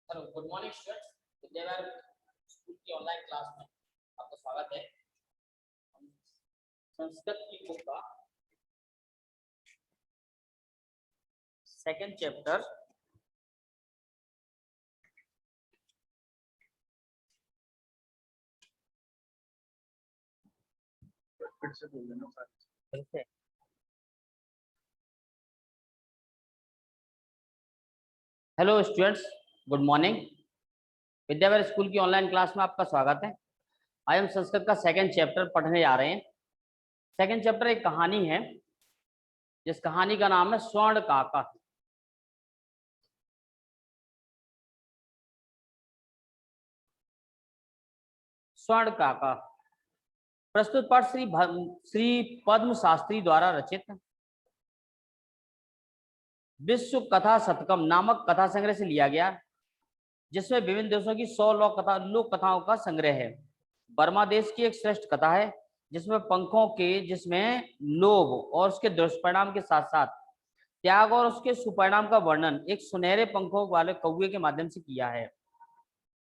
Hello good morning students. Vidyavaar school की online class में आपका स्वागत है। संस्कृत की बुक का सेकंड चैप्टर फिर से बोल देना sir. Hello students, good morning. Vidyavaar school की ऑनलाइन क्लास में आपका स्वागत है। आज हम संस्कृत का सेकंड चैप्टर पढ़ने जा रहे हैं। सेकंड चैप्टर एक कहानी है जिस कहानी का नाम है स्वर्ण काका। स्वर्ण काका प्रस्तुत पाठ श्री पद्म शास्त्री द्वारा रचित विश्व कथा शतकम नामक कथा संग्रह से लिया गया, जिसमें विभिन्न देशों की 100 लोक कथाओं का संग्रह है। बर्मा देश की एक श्रेष्ठ कथा है जिसमें लोभ और उसके दुष्परिणाम के साथ साथ त्याग और उसके सुपरिणाम का वर्णन एक सुनहरे पंखों वाले कौवे के माध्यम से किया है।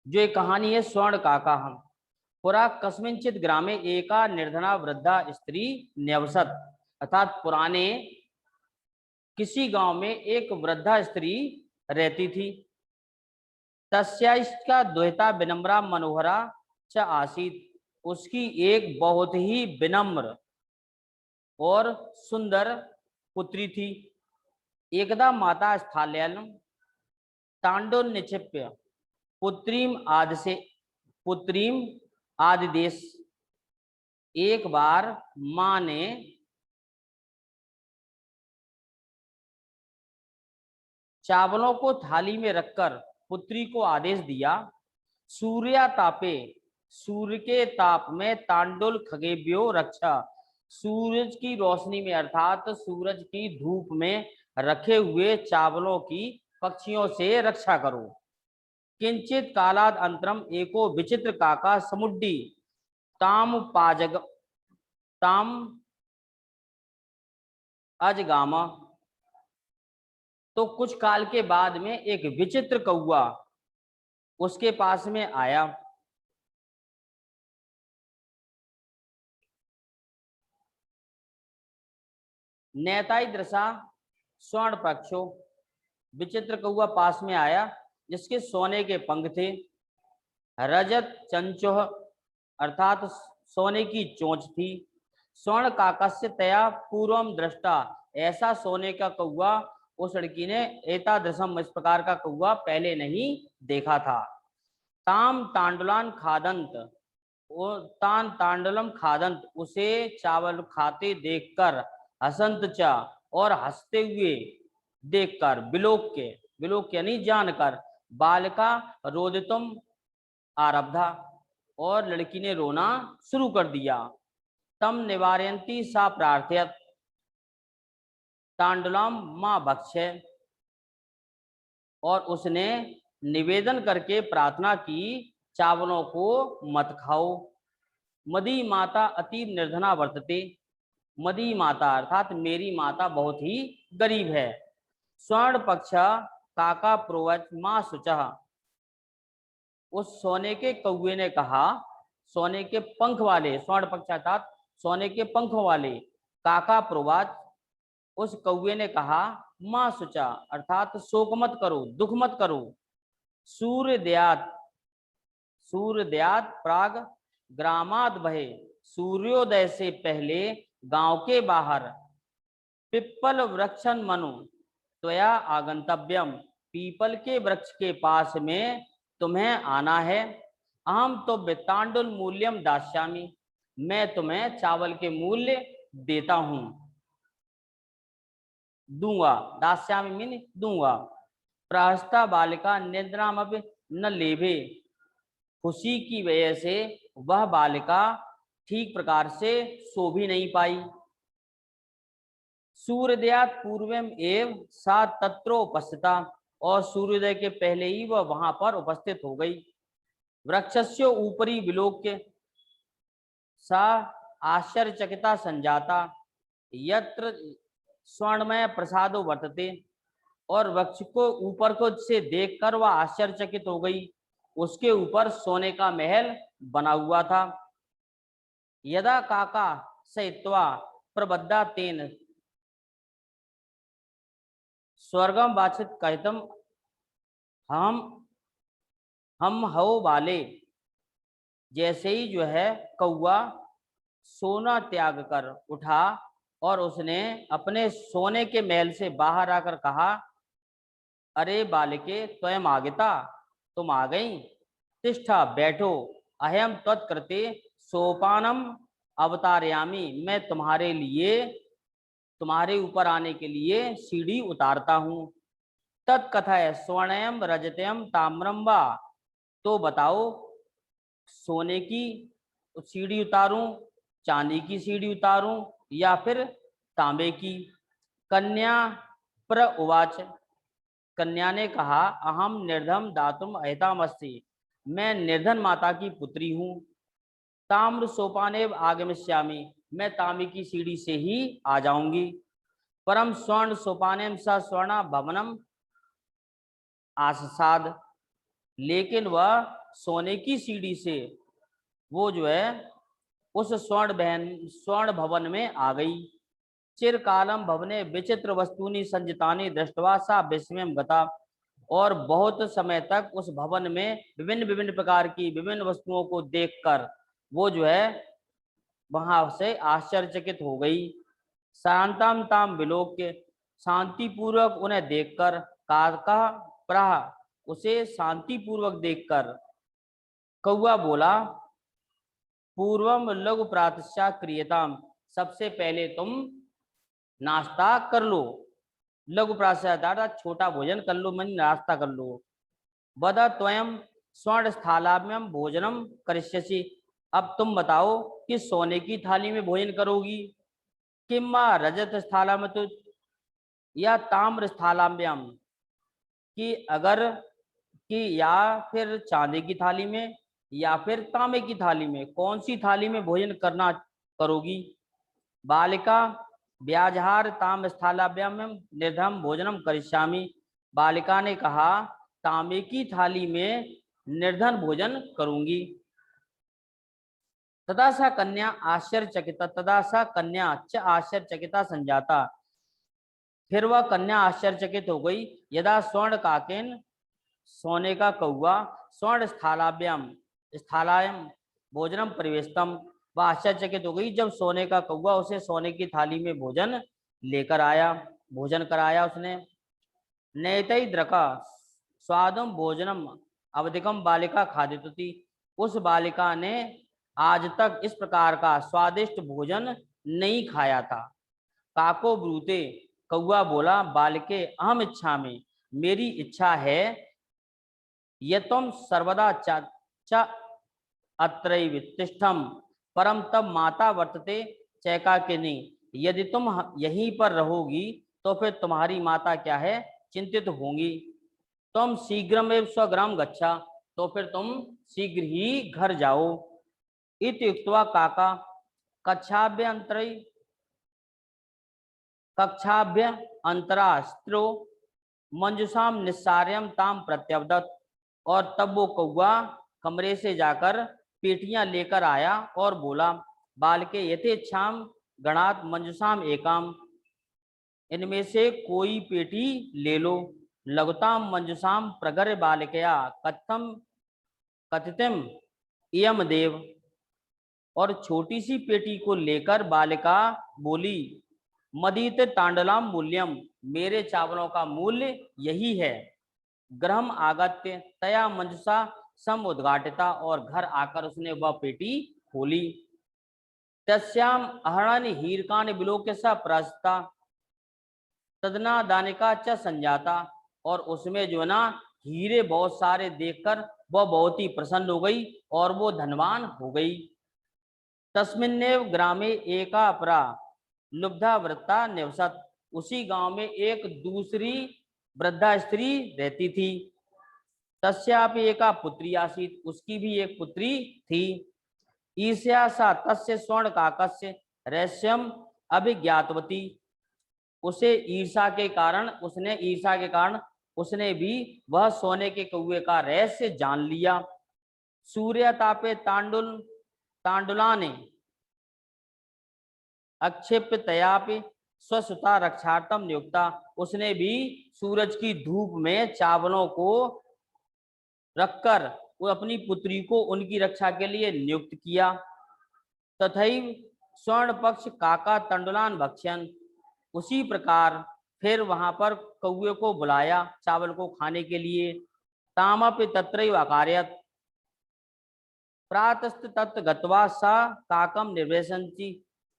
जो एक कहानी है स्वर्ण काका। हम पुरा कस्मिंचित ग्रामे एका निर्धना वृद्धा स्त्री न्यवसत, अर्थात पुराने किसी गांव में एक वृद्धा स्त्री रहती थी। तस्याइष्का द्वैता विनम्रा मनोहरा च आसीत, उसकी एक बहुत ही विनम्र और सुंदर पुत्री थी। एकदा माता स्थाल्यालम तांडुल निक्षिप्य पुत्रीम आदिदेश, एक बार मां ने चावलों को थाली में रखकर पुत्री को आदेश दिया, सूर्य के ताप में तांडुल खगेभ्यो रक्षा, सूरज की रोशनी में अर्थात सूरज की धूप में रखे हुए चावलों की पक्षियों से रक्षा करो। किंचित कालाद अंतरम एको विचित्र काका समुड्डी ताम अजगामा, तो कुछ काल के बाद में एक विचित्र कौवा उसके पास में आया। नेताई दृशा स्वर्ण पक्षो, विचित्र कौवा पास में आया जिसके सोने के पंख थे। रजत चंचोह, अर्थात सोने की चोंच थी। स्वर्ण काकस्य तया पूर्वम दृष्टा, ऐसा सोने का कौवा उस लड़की ने एतादृशम, इस प्रकार का कौवा पहले नहीं देखा था। ताम तांडुलान खादंत, तांडुलम खादंत, उसे चावल खाते देखकर हसंत चा, और हंसते हुए देखकर विलोक यानी जानकर बालिका रोदितुम आरब्धा, और लड़की ने रोना शुरू कर दिया। तम निवारयंती सा प्रार्थयत तांडुलम मां भक्ष्य, और उसने निवेदन करके प्रार्थना की चावलों को मत खाओ। मदी माता अति निर्धना वर्तते, मदी माता अर्थात मेरी माता बहुत ही गरीब है। स्वर्ण पक्ष काका प्रोवच मां सुचह, उस सोने के कौवे ने कहा, सोने के पंख वाले, स्वर्ण पक्ष अर्थात सोने के पंखों वाले काका प्रोवाच, उस कौवे ने कहा, मां सुचा अर्थात शोक मत करो, दुख मत करो। सूर्योदयात प्राग ग्रामाद बहे, सूर्योदय से पहले गांव के बाहर पिप्पल वृक्षन मनु त्वया आगंतव्यम, पीपल के वृक्ष के पास में तुम्हें आना है। अहम तो तांडुल मूल्यम दास्यामी, मैं तुम्हें चावल के मूल्य देता हूं, दूंगा। दास्यामी मीन दूंगा। प्रहस्ता बालिका निद्राम न लेभे, खुशी की वजह से वह बालिका ठीक प्रकार से सो भी नहीं पाई। सूर्योदयात पूर्वम एव सा तत्रो उपस्थिता, और सूर्योदय के पहले ही वह वहां पर उपस्थित हो गई। वृक्षस्य ऊपरी विलोक्य सा आश्चर्यचकिता संजाता, यत्र स्वर्णमय प्रसादो वर्तते, और वृक्ष को ऊपर को से देखकर वह आश्चर्यचकित हो गई। उसके ऊपर सोने का महल बना हुआ था। यदा काका सहित्वा प्रबद्धा तेन स्वर्गम वाचित कहतम हम हव वाले। जैसे ही जो है कौआ सोना त्याग कर उठा और उसने अपने सोने के महल से बाहर आकर कहा, अरे बालिके स्वयं आगता, तुम आ गई। तिष्ठा बैठो, अहम तत्कृते सोपानम अवतारयामी, मैं तुम्हारे लिए तुम्हारे ऊपर आने के लिए सीढ़ी उतारता हूँ। तत्कथय स्वर्णयम रजतयम ताम्रम वा, तो बताओ सोने की सीढ़ी उतारूं, चांदी की सीढ़ी उतारूं या फिर तांबे की। कन्या प्र उवाच, कन्या ने कहा, अहम निर्धम दातुम अहितामस्ति, मैं निर्धन माता की पुत्री हूँ। ताम्र सोपानेव आगमिष्यामि, मैं तांबे की सीढ़ी से ही आ जाऊंगी। परम स्वर्ण सोपानेम स स्वर्ण भवनम आसाद, लेकिन वह सोने की सीढ़ी से वो जो है उस स्वर्ण भवन में आ गई। चिरकालम भवने विचित्र वस्तुनि संजितानि दृष्टवा सा विस्मयम गता, और बहुत समय तक उस भवन में विभिन्न विभिन्न प्रकार की विभिन्न वस्तुओं को देखकर वो जो है वहां से आश्चर्यचकित हो गई। शांताम ताम विलोक्य, शांति पूर्वक उन्हें देखकर, काका प्राह, उसे शांति पूर्वक देखकर कौआ बोला, पूर्वम लघु प्रातश्चा क्रियताम, सबसे पहले तुम नाश्ता कर लो। लघु प्रातः छोटा भोजन कर लो, मन नाश्ता कर लो। बदा त्वयं स्वर्ण स्थालाभ्यम भोजनम करिष्यसि, अब तुम बताओ कि सोने की थाली में भोजन करोगी, किम्मा रजत स्थालाम तो या ताम्र स्थालाभ्यम, कि अगर कि या फिर चांदी की थाली में या फिर तांबे की थाली में, कौन सी थाली में भोजन करना करोगी। बालिका व्याजहार ताम्र स्थालाभ्याम निर्धम भोजनम करिष्यामि, बालिका ने कहा, तांबे की थाली में निर्धन भोजन करूंगी। तदा सा कन्या आश्चर्यचकिता, तदा सा कन्या च आश्चर्यचकिता संजाता, फिर वह कन्या आश्चर्यचकित हो गई। यदा स्वर्ण काकेन, सोने का कौआ, स्वर्ण स्थालायाम भोजनम परिवेशतम, वह आश्चर्यचकित हो गई जब सोने का कौआ उसे सोने की थाली में भोजन लेकर आया, भोजन कराया उसने। नैतई द्रका स्वादम भोजनम अवधिकम बालिका खादितुति, उस बालिका ने आज तक इस प्रकार का स्वादिष्ट भोजन नहीं खाया था। काको ब्रूते, कौआ बोला, बालिके अहम इच्छा में, मेरी इच्छा है, ये तुम सर्वदा च अत्रैव तिष्ठम परम तब माता वर्तते चैका के नहीं, यदि तुम यहीं पर रहोगी तो फिर तुम्हारी माता क्या है, चिंतित होंगी। तुम शीघ्रमेव स्वग्राम गच्छा, तो फिर तुम शीघ्र ही घर जाओ। इत्युक्त्वा काका कक्षाभ्य अंतरास्त्रो मंजुषाम निस्सार्यम ताम प्रत्यवदत, और तब वो कौआ कमरे से जाकर पेटियां लेकर आया और बोला, बालके यथेच्छाम गणात मंजुषाम एकाम, इनमें से कोई पेटी ले लो। लघुताम मंजुषाम प्रगर बालिकया कथम कथितम इयम देव, और छोटी सी पेटी को लेकर बालिका बोली, मदीत तांडलाम मूल्यम, मेरे चावलों का मूल्य यही है। ग्रहम आगत्य तया मंजुषा सम उद्घाटिता, और घर आकर उसने वह पेटी खोली। तस्याम अहरण हीरकान विलोक्य स प्रस्ता तदना दानिका च संजाता, और उसमें जो ना हीरे बहुत सारे देखकर वह बहुत ही प्रसन्न हो गई और वो धनवान हो गई। तस्मिन्नेव ग्रामे एका अपरा लुब्धा वृत्ता निवसत, उसी गांव में एक दूसरी वृद्धा स्त्री रहती थी। तस्यापि एका पुत्री आसीत, उसकी भी एक पुत्री थी। ईर्ष्या सा तस्य स्वर्ण काकस्य रहस्यम अभिज्ञातवती, उसे ईर्षा के कारण उसने भी वह सोने के कौवे का रहस्य जान लिया। सूर्य तापे तांडुला ने अक्षिप्त तयापि स्वसुता रक्षार्थम नियुक्ता। उसने भी सूरज की धूप में चावलों को रखकर वो अपनी पुत्री को उनकी रक्षा के लिए नियुक्त किया। तथैव स्वर्ण पक्ष काका तंडुलान भक्ष्यन। उसी प्रकार फिर वहां पर कौवे को बुलाया चावल को खाने के लिए। तामपि तत्रैव अकारयत् प्रातस्त तत् गत्वा सा काकम निर्वेशंति।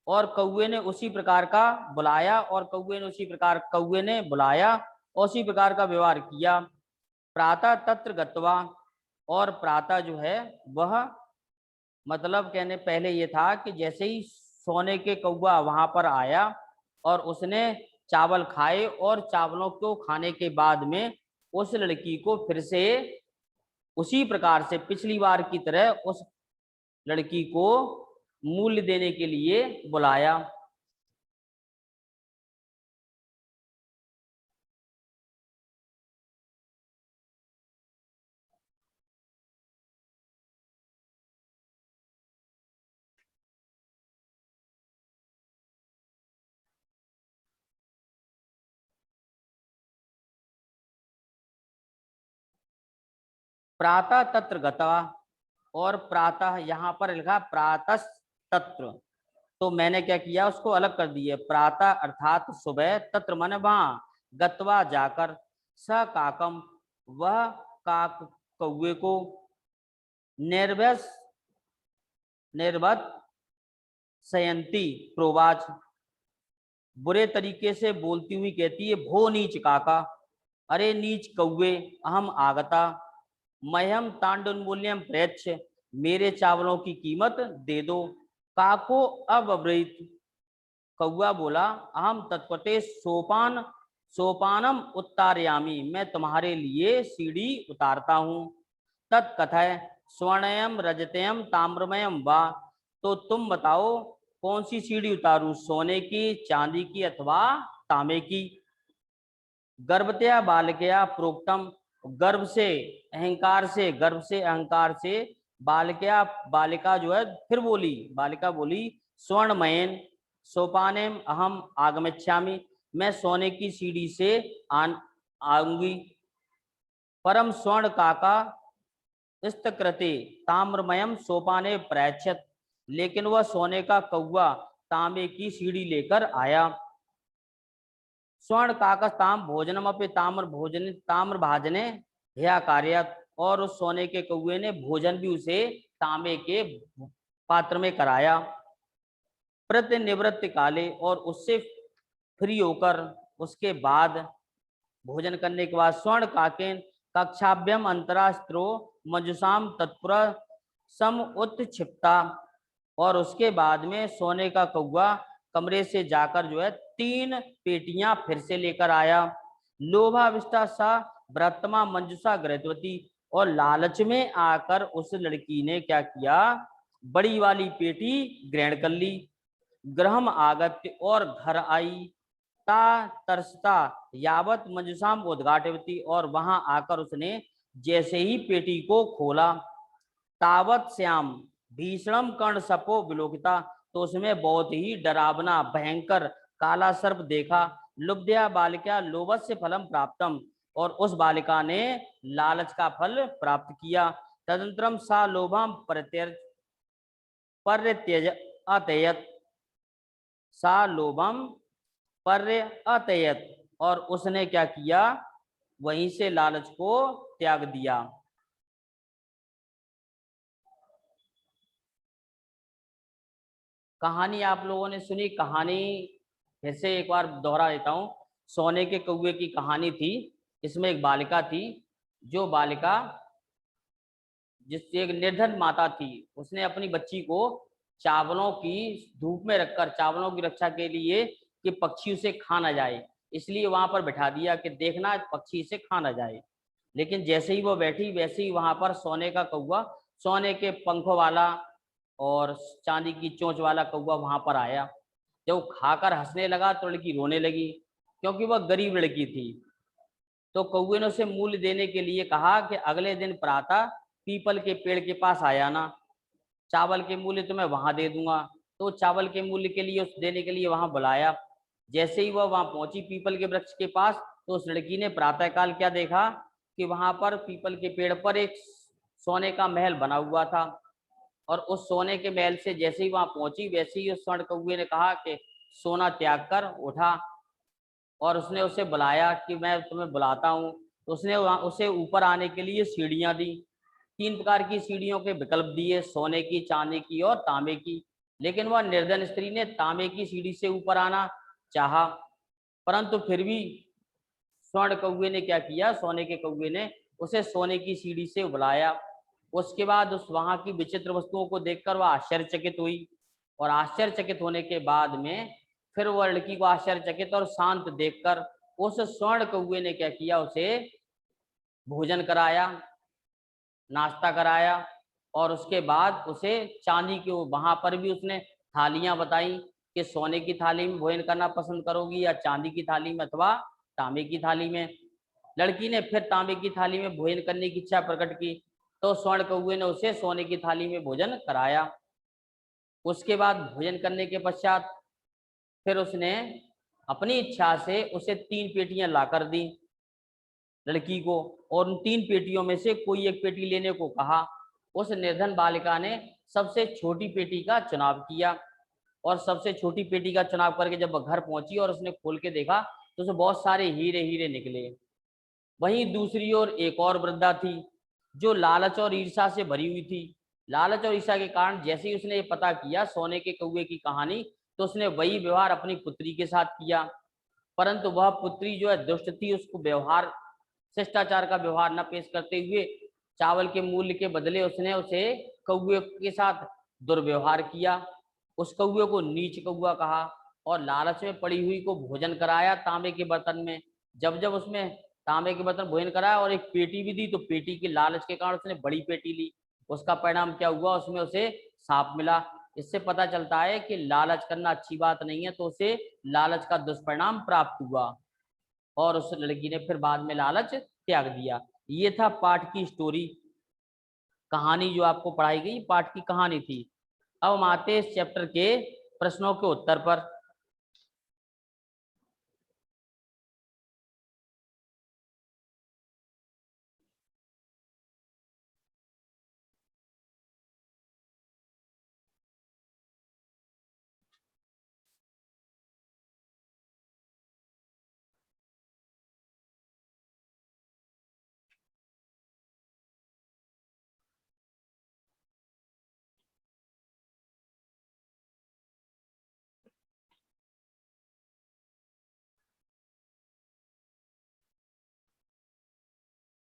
और कौवे ने उसी प्रकार का बुलाया और कौवे ने बुलाया और उसी प्रकार का व्यवहार किया। प्रातः तत्र गत्वा, और प्रातः जो है वह मतलब कहने पहले ये था कि जैसे ही सोने के कौवा वहां पर आया और उसने चावल खाए और चावलों को खाने के बाद में उस लड़की को फिर से उसी प्रकार से पिछली बार की तरह उस लड़की को मूल्य देने के लिए बुलाया। प्रातः तत्र गता, और प्रातः यहाँ पर लिखा प्रातः तत्र, तो मैंने क्या किया उसको अलग कर दिए। प्रातः अर्थात सुबह, तत्र मन वहां, गत्वा जाकर, स काकम वह काक कौवे को, निर्वस निर्वत सयंती प्रोवाच बुरे तरीके से बोलती हुई कहती है, भो नीच काका, अरे नीच कौवे, अहम आगता मह्यम तांडुलमूल्यम प्रेक्ष, मेरे चावलों की कीमत दे दो। काको अब्रवीत, कौआ बोला, अहम तत्पते सोपानम उत्तारयामी, मैं तुम्हारे लिए सीढ़ी उतारता हूँ। तत्कथय स्वर्णयम रजतयम ताम्रमयम वा, तो तुम बताओ कौन सी सीढ़ी उतारूं, सोने की, चांदी की अथवा तांबे की। गर्भतया बालकया प्रोक्तम, गर्भ से अहंकार से बालकया, बालिका जो है फिर बोली, बालिका बोली, स्वर्णमयन सोपानेम अहम आगमिष्यामि, मैं सोने की सीढ़ी से आऊंगी। परम स्वर्ण काका स्तकृते ताम्रमयम सोपाने प्रैच्छत, लेकिन वह सोने का कौवा तांबे की सीढ़ी लेकर आया। स्वर्ण काकस ताम भोजनम अपे ताम्र भाजने या कार्यत, और उस सोने के कौवे ने भोजन भी उसे तांबे के पात्र में कराया। प्रतिनिवृत्त काले, और उससे फ्री होकर उसके बाद भोजन करने के बाद स्वर्ण काकेन कक्षाभ्यम अंतरास्त्रो मंजुषाम तत्पुर सम उत्क्षिप्ता, और उसके बाद में सोने का कौवा कमरे से जाकर जो है 3 पेटियां फिर से लेकर आया। लोभाविष्टा सा व्रतमा मंजुषा गृहवती, और लालच में आकर उस लड़की ने क्या किया, बड़ी वाली पेटी ग्रहण कर ली। ग्रहम आगत्य, और घर आई। ता तरसता यावत मंजुषाम उद्घाटवती, और वहां आकर उसने जैसे ही पेटी को खोला, तावत श्याम भीषणम कर्ण सपो विलोकिता, तो उसमें बहुत ही डरावना भयंकर काला सर्प देखा। लुब्ध्या बालिका लोभस्य फलम प्राप्तम, और उस बालिका ने लालच का फल प्राप्त किया। तदंतरम सा लोभम परित्यज अतयत, सा लोभम अतयत, और उसने क्या किया, वहीं से लालच को त्याग दिया। कहानी आप लोगों ने सुनी, कहानी फिर से एक बार दोहरा देता हूँ। सोने के कौवे की कहानी थी। इसमें एक बालिका थी, जो बालिका जिससे एक निर्धन माता थी, उसने अपनी बच्ची को चावलों की धूप में रखकर चावलों की रक्षा के लिए कि पक्षी उसे खा ना जाए, इसलिए वहां पर बैठा दिया कि देखना पक्षी इसे खा ना जाए। लेकिन जैसे ही वो बैठी वैसे ही वहां पर सोने का कौवा, सोने के पंखों वाला और चांदी की चोंच वाला कौवा वहां पर आया। जब वो खाकर हंसने लगा तो लड़की रोने लगी। क्योंकि वह गरीब लड़की थी। तो कौवे ने उसे मूल्य देने के लिए कहा कि अगले दिन प्रातः पीपल के पेड़ के पास आया ना, चावल के मूल्य तो मैं वहां दे दूंगा। तो चावल के मूल्य के लिए उस देने के लिए वहां बुलाया। जैसे ही वह वहां पहुंची पीपल के वृक्ष के पास, तो उस लड़की ने प्रातःकाल क्या देखा कि वहां पर पीपल के पेड़ पर एक सोने का महल बना हुआ था। और उस सोने के महल से जैसे ही वहां पहुंची, वैसे ही उस स्वर्ण कौवे ने कहा कि सोना त्याग कर उठा। और उसने उसे बुलाया कि मैं तुम्हें बुलाता हूँ। तो उसने उसे ऊपर आने के लिए सीढ़ियां दी। 3 प्रकार की सीढ़ियों के विकल्प दिए, सोने की, चांदी की और तांबे की। लेकिन वह निर्धन स्त्री ने तांबे की सीढ़ी से ऊपर आना चाहा, परंतु फिर भी स्वर्ण कौवे ने क्या किया, सोने के कौवे ने उसे सोने की सीढ़ी से बुलाया। उसके बाद उस वहां की विचित्र वस्तुओं को देखकर वह आश्चर्यचकित हुई। और आश्चर्यचकित होने के बाद में फिर वह लड़की को आश्चर्यचकित और शांत देखकर उस स्वर्ण कौवे ने क्या किया, उसे भोजन कराया, नाश्ता कराया। और उसके बाद उसे चांदी के, वहां पर भी उसने थालियां बताई कि सोने की थाली में भोजन करना पसंद करोगी या चांदी की थाली में अथवा तांबे की थाली में। लड़की ने फिर तांबे की थाली में भोजन करने की इच्छा प्रकट की, तो स्वर्ण कौवे ने उसे सोने की थाली में भोजन कराया। उसके बाद भोजन करने के पश्चात फिर उसने अपनी इच्छा से उसे 3 पेटियां लाकर दी लड़की को, और उन 3 पेटियों में से कोई एक पेटी लेने को कहा। उस निर्धन बालिका ने सबसे छोटी पेटी का चुनाव किया, और सबसे छोटी पेटी का चुनाव करके जब वह घर पहुंची और उसने खोल के देखा, तो उसमें बहुत सारे हीरे हीरे निकले। वहीं दूसरी ओर एक और वृद्धा थी जो लालच और ईर्ष्या से भरी हुई थी। लालच और ईर्ष्या के कारण जैसे ही उसने ये पता किया सोने के कौवे की कहानी, तो उसने वही व्यवहार अपनी पुत्री के साथ किया। परंतु वह पुत्री जो है दुष्ट थी, उसको व्यवहार, शिष्टाचार का व्यवहार न पेश करते हुए चावल के मूल्य के बदले उसने उसे कौवे के साथ दुर्व्यवहार किया। उस कौवे को नीच कौवा कहा और लालच में पड़ी हुई को भोजन कराया तांबे के बर्तन में। जब जब उसमें तांबे के बर्तन भोजन कराया और एक पेटी भी दी, तो पेटी की लालच के कारण उसने बड़ी पेटी ली। उसका परिणाम क्या हुआ, उसमें उसे सांप मिला। इससे पता चलता है कि लालच करना अच्छी बात नहीं है, तो उसे लालच का दुष्परिणाम प्राप्त हुआ और उस लड़की ने फिर बाद में लालच त्याग दिया। ये था पाठ की स्टोरी, कहानी जो आपको पढ़ाई गई पाठ की कहानी थी। अब हम आते हैं इस चैप्टर के प्रश्नों के उत्तर पर।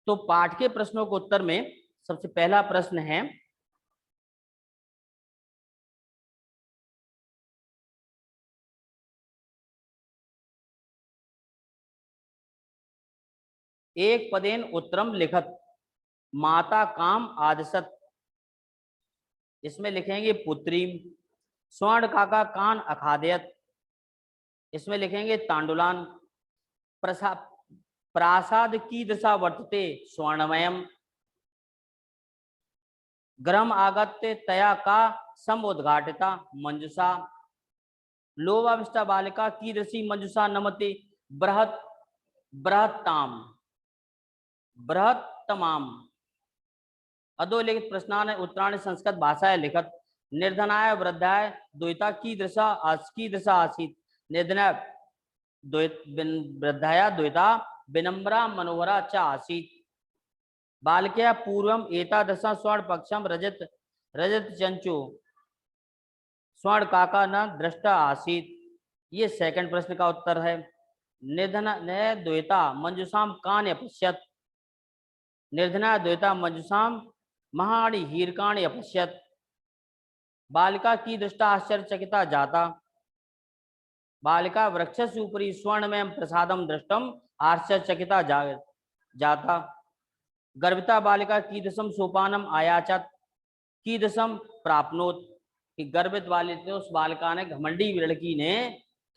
तो पाठ के प्रश्नों के उत्तर में सबसे पहला प्रश्न है, एक पदेन उत्तरम लिखत माता काम आदसत। इसमें लिखेंगे पुत्री। स्वर्ण काका कान अखादयत, इसमें लिखेंगे तांडुलान। प्रासाद की दशा वर्तते स्वर्णमयम। ग्रम आगत्य तया का समुद्घाटिता मंजुषा। लोभाविष्टा बालिका कीदृशी मंजुषा नमते बृहत बृहत्ताम बृहत्तमाम। अधोलिखित प्रश्नान उत्तरायण संस्कृत भाषाय लिखत निर्धनाय वृद्धाय द्वैता कीदृशा आसीत्। निर्धनाय वृद्धाया द्वैता विनम्रा मनोहरा च आसीत्। बालकया पूर्वम एतादशा स्वर्ण पक्षम रजत रजत चंचो स्वर्ण काका न दृष्टा आसीत्। ये सेकंड प्रश्न का उत्तर है। निर्धना न द्वैता मंजुषाम कान अपश्यत। निर्धना द्वैता मंजुषाम महाणि हीरकाणि अपश्यत। बालिका की दृष्टा आश्चर्यचकिता जाता। बालिका वृक्षस्य उपरि स्वर्णमयं प्रसादम दृष्टम आश्चर्यचकिता जाता। गर्भिता बालिका कीदृशम सोपानम आयाचत कीदृशम प्राप्नोत। कि गर्भित वाले थे उस बालिका ने, घमंडी लड़की ने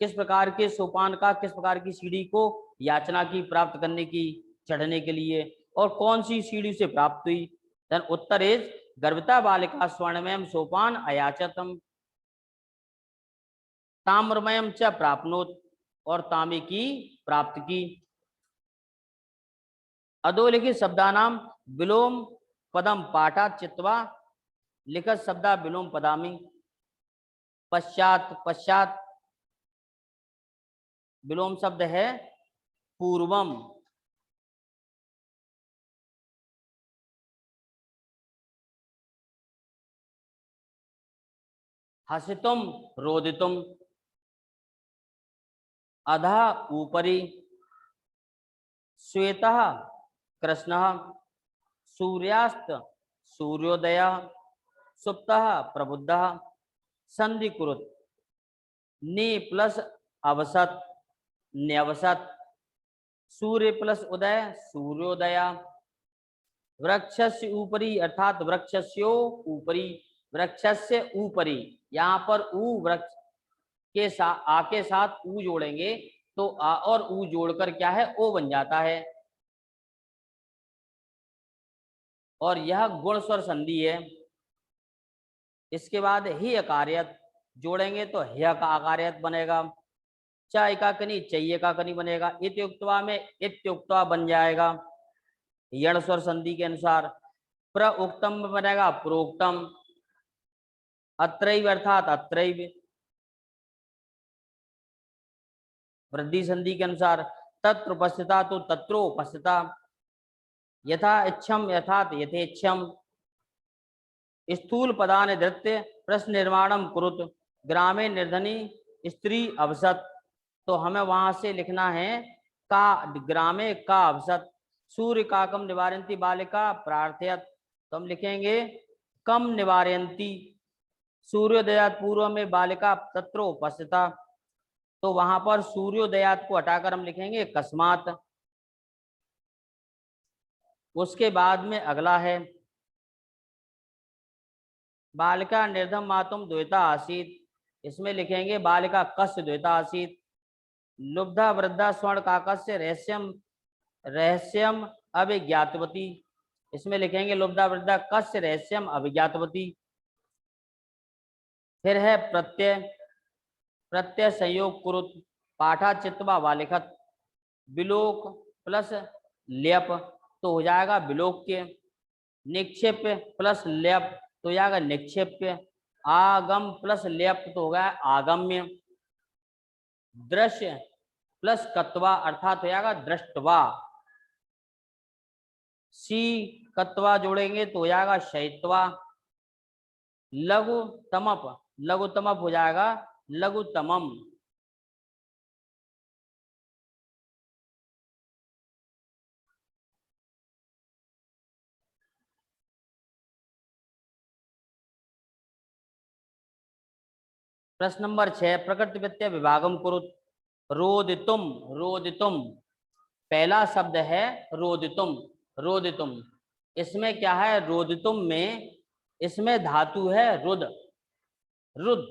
किस प्रकार के सोपान का, किस प्रकार की सीढ़ी को याचना की प्राप्त करने की, चढ़ने के लिए, और कौन सी सीढ़ी से प्राप्त हुई। देन उत्तर इज गर्भिता बालिका स्वर्णमयम सोपान अयाचतम ताम्रमयम च प्राप्नोत, और तांबे की प्राप्त की। अधोलिखित शब्दानाम विलोम पदम पाठा चित्वा लिखत शब्दा विलोम पदामी। पश्चात, पश्चात विलोम शब्द है पूर्वम। हसितुम रोदितुम, अधः ऊपरी, श्वेतः कृष्णः, सूर्यास्त सूर्योदय, सुप्तः प्रबुद्धः, संधि कुरुत, नि प्लस अवसत न्यवसत, सूर्य प्लस उदय सूर्योदय, वृक्षस्य ऊपरी अर्थात वृक्षस्यो ऊपरी, वृक्षस्य ऊपरी, यहाँ पर ऊ वृक्ष के साथ आ के साथ ऊ जोड़ेंगे तो आ और ऊ जोड़कर क्या है ओ बन जाता है, और यह गुण स्वर संधि है। इसके बाद ही अकार्यत जोड़ेंगे तो ह्य का अकार्यत बनेगा, चाय का कनी चाहिए का कनी बनेगा, इत्युक्तवा में इत्युक्तवा बन जाएगा यण स्वर संधि के अनुसार। प्रउक्तम बनेगा प्रोक्तम, अत्रैव अर्थात अत्रैव वृद्धि संधि के अनुसार। तत्र उपस्थिता तो तत्रो उपस्थिता, यथा इच्छम अर्थात यथेच्छम। स्थूल पदान धृत्य प्रश्न निर्माणम कुरुत ग्रामे निर्धनी स्त्री अवसत, तो हमें वहां से लिखना है का ग्रामे का अवसत। सूर्य काकम निवारयन्ति बालिका प्रार्थयत, तो हम लिखेंगे कम निवारयन्ति, सूर्योदयात पूर्व में बालिका तत्रो उपस्थिता, तो वहां पर सूर्योदयात को हटाकर हम लिखेंगे कस्मात। उसके बाद में अगला है बालिका निर्धम मातुम द्वैता आसीत, इसमें लिखेंगे बालिका कस्य द्वैता आसीत। लुब्धा वृद्धा स्वर्ण काकस्य रहस्यम रहस्यम अभिज्ञातवती, इसमें लिखेंगे लुब्धा वृद्धा कस्य रहस्यम अभिज्ञातवती। फिर है प्रत्यय, प्रत्यय संयोग कुरुत पाठा चित्वा वालिखत, विलोक प्लस लेप तो हो जाएगा विलोक्य, निक्षेप्य प्लस लेप तो हो जाएगा निक्षेप्य, आगम प्लस लेप तो हो गया आगम्य, दृश्य प्लस कत्वा अर्थात हो जाएगा दृष्टवा, सी कत्वा जोड़ेंगे तो हो जाएगा शैत्वा, लघु तमप लघु तमप हो जाएगा लघुतमम। प्रश्न नंबर 6 प्रकृति व्यत्यय विभागम कुरुत रोदितुम, रोदितुम पहला शब्द है रोदितुम, रोदितुम इसमें क्या है रोदितुम में इसमें धातु है रुद, रुद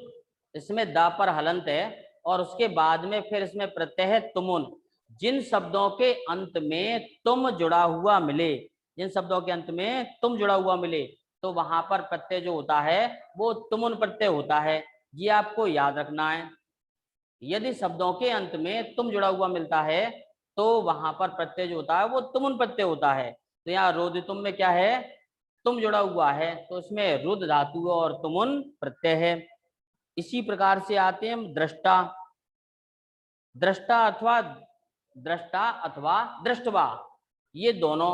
इसमें दा पर हलंत है और उसके बाद में फिर इसमें प्रत्यय है तुमुन। जिन शब्दों के अंत में तुम जुड़ा हुआ मिले, जिन शब्दों के अंत में तुम जुड़ा हुआ मिले तो वहां पर प्रत्यय जो होता है वो तुमुन प्रत्यय होता है, ये आपको याद रखना है। यदि शब्दों के अंत में तुम जुड़ा हुआ मिलता है तो वहां पर प्रत्यय जो होता है वो तुमुन प्रत्यय होता है। तो यहाँ रोदितुम में क्या है तुम जुड़ा हुआ है तो इसमें रुद धातु और तुमुन प्रत्यय है। इसी प्रकार से आते हैं हम दृष्टा, दृष्टा अथवा दृष्टवा, ये दोनों,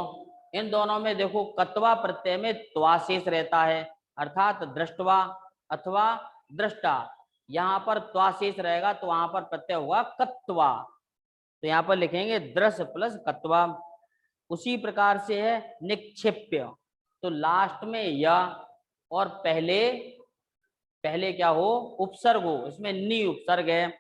इन दोनों में देखो कत्वा प्रत्यय में त्वा शेष रहता है अर्थात दृष्टवा अथवा दृष्टा, यहाँ पर त्वा शेष रहेगा तो वहां पर प्रत्यय होगा कत्वा, तो यहाँ पर लिखेंगे दृश प्लस कत्वा। उसी प्रकार से है निक्षेप्य, तो लास्ट में या और पहले पहले क्या हो उपसर्ग हो, इसमें नी उपसर्ग है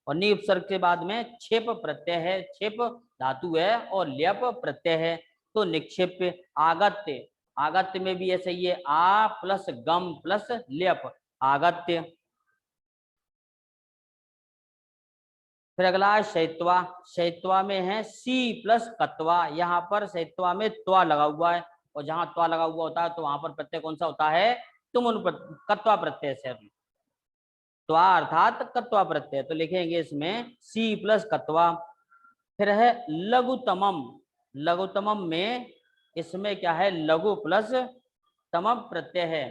और नी उपसर्ग के बाद में क्षेप प्रत्यय है, क्षेप धातु है और ल्यप प्रत्यय है तो निक्षेप्य। आगत्य, आगत्य में भी ऐसा ही है आ प्लस गम प्लस ल्यप आगत्य। फिर अगला है शैत्वा। शैत्वा में है सी प्लस कत्वा, यहाँ पर शैत्वा में त्वा लगा हुआ है, और जहां त्वा लगा हुआ होता है तो वहां पर प्रत्यय कौन सा होता है, कत्वा प्रत्यय से। त्वा अर्थात कत्वा प्रत्यय, तो लिखेंगे इसमें सी प्लस कत्वा। फिर है लघुतमम। लघुतमम में इसमें क्या है, लघु प्लस तमम प्रत्यय है।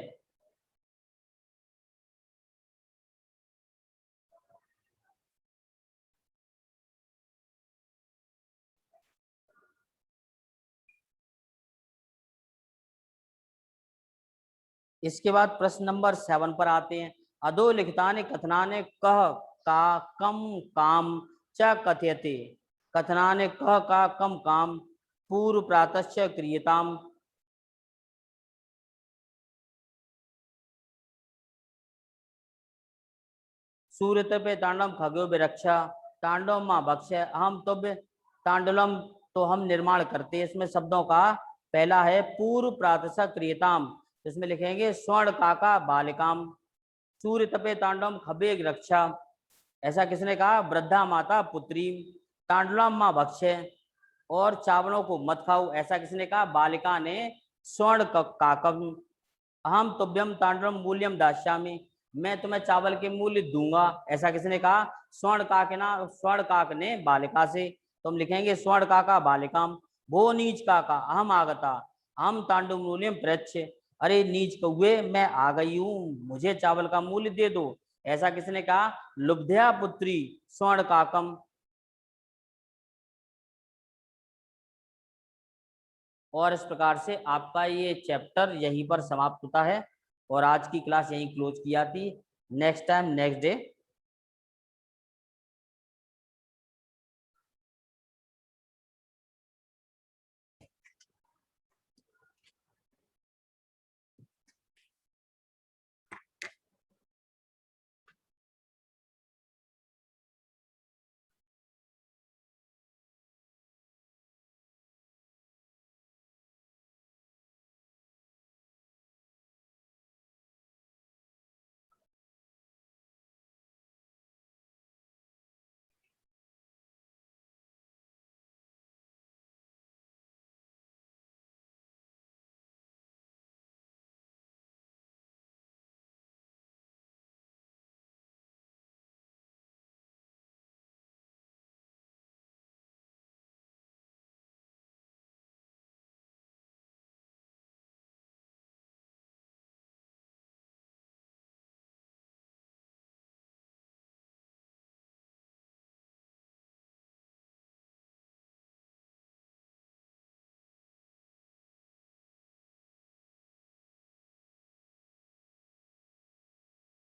इसके बाद प्रश्न नंबर 7 पर आते हैं। अधोलिखितानि कथनानि कह का कम काम च कथयते। कथनानि कह का कम काम पूर्व प्रातश्च क्रियताम। सूर्य पे तांडव खगो विरक्षा, तांडव माँ भक्ष्य हम तो तांडवम, तो हम निर्माण करते हैं। इसमें शब्दों का पहला है पूर्व प्रातः क्रियताम, इसमें लिखेंगे स्वर्ण काका बालिकाम। सूर्य तपे तांडवम खबे रक्षा, ऐसा किसने कहा, वृद्धा माता पुत्री। तांडवम माँ भक्ष्य, और चावलों को मत खाओ, ऐसा किसने कहा, बालिका ने स्वर्ण काकम। अहम तुभ्यम तांडवम मूल्यम दास्यामि, मैं तुम्हें चावल के मूल्य दूंगा, ऐसा किसने कहा, स्वर्ण काक ने बालिका से। तो हम लिखेंगे स्वर्ण काका बालिकाम। भो नीच काका अहम आगता, हम तांडव मूल्यम प्रच्छ, अरे नीच कौए मैं आ गई हूं, मुझे चावल का मूल्य दे दो, ऐसा किसने कहा, लुब्ध्या पुत्री स्वर्ण काकम। और इस प्रकार से आपका ये चैप्टर यहीं पर समाप्त होता है, और आज की क्लास यहीं क्लोज की जाती। Next time next day